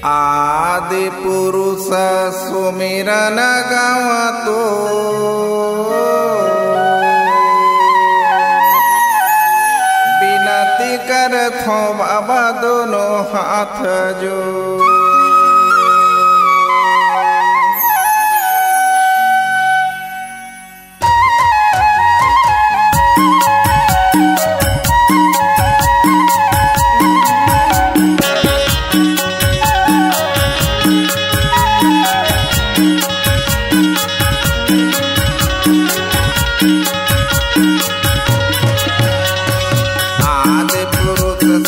आदि पुरुष सुमिरन गावतो विनती करथो बाबा दोनों हाथ जोड़।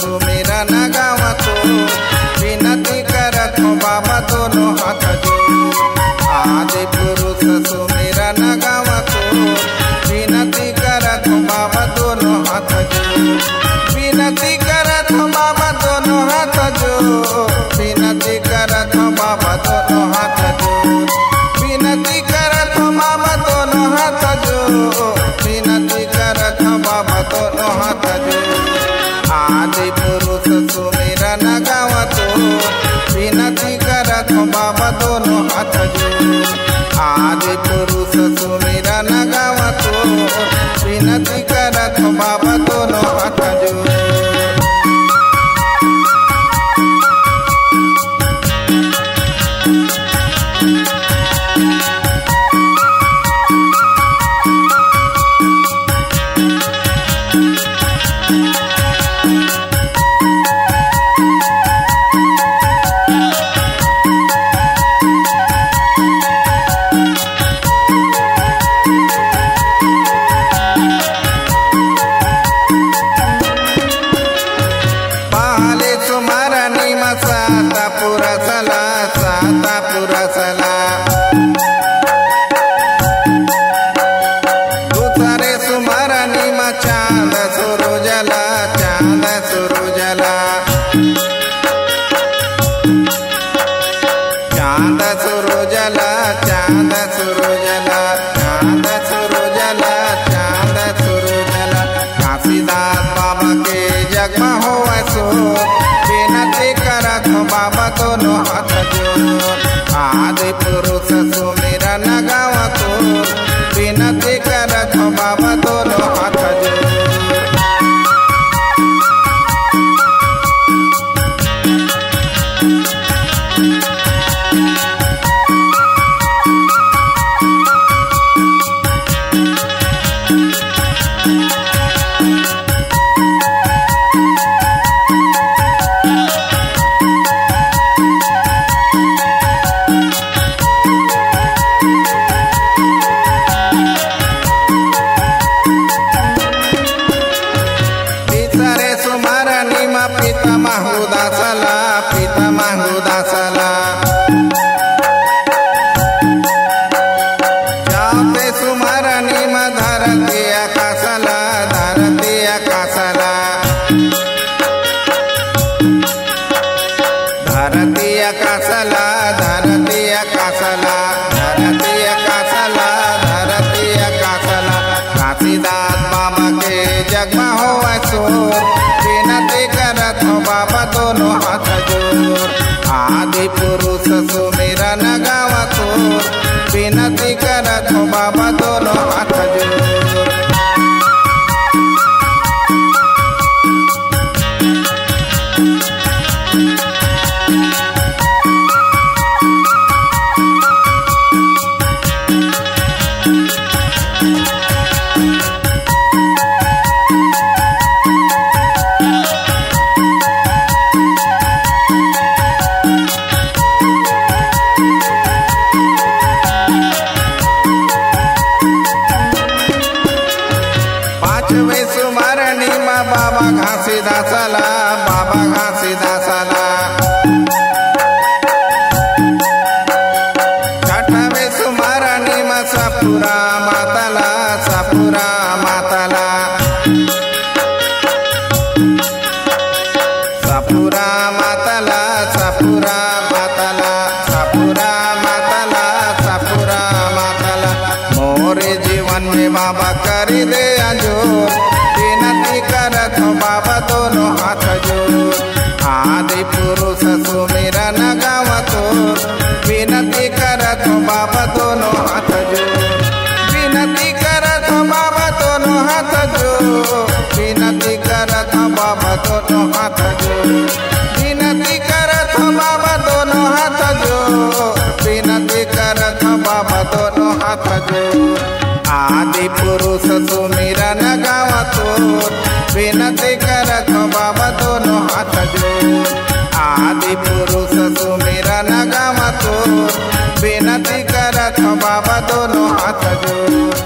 सुमिरन गावतो विनती करथो बाबा दोनों हाथ जोड़। आदि पुरुष सुमिरन गावतो विनती करथो बाबा दोनों हाथ जोड़। विनती करथो बाबा दोनों हाथ जोड़। विनती करथो बाबा दोनों हाथ जोड़। विनती करथो बाबा दोनों हाथ जोड़। विनती करथो बाबा दोनों हाथ जोड़। आदि पुरुष सुमिरन गावतो विनती करथो बाबा दोनों हाथ जोड़। आदि पुरुष सुमिरन गावतो विनती करथो बाबा दोनों हाथ जोड़। साता पुरा सला दूसरे सुमरनी में चांद सुरुजला चांद सुरुजला चांद सुरुजला चांद सुरुजला चांद सुरुजला चांद सुरुजला। काशीदास बाबा के जगमा हो सो विनती करथो बाबा दोनों हाथ जोड़। आदि पुरुष सुमिरन गावतो विनती करथो बाबा दोनों हाथ जोड़। पिता माहुदासला पिता माहुदासला जाते सुमरनी में धरती आकाशला धरती आकाशला धरती आकाशला धरती आकाशला धरती आकाशला धरती आकाशला। काशीदास बाबा के जगमा हो सो विनती करथो बाबा दोनों हाथ जोड़। आदि पुरुष सुमिरन गावतो विनती करथो बाबा दोनों हाथ जोड़। सुमरनी में बाबा घासीदासला बाबा घासीदासला। छठवें सुमरनी में सपुरा मातला सपुरा मातला सपुरा मातला सपुरा मातला सपुरा मातला सपुरा मातला। मोरे जीवन में बाबा कर दे अंजोर विनती करथो बाबा दोनों हाथ जोड़। आदि पुरुष सुमिरन हाथ जोड़ विनती करत बाबा दोनों हाथ जोड़ विनती करत बाबा दोनों हाथ जोड़ आदि पुरुष सुमिरन गावतोर विनती करत बाबा दोनों हाथ जोड़ आदि पुरुष सुमिरन गावतोर विनती करत बाबा दोनों हाथ जोड़।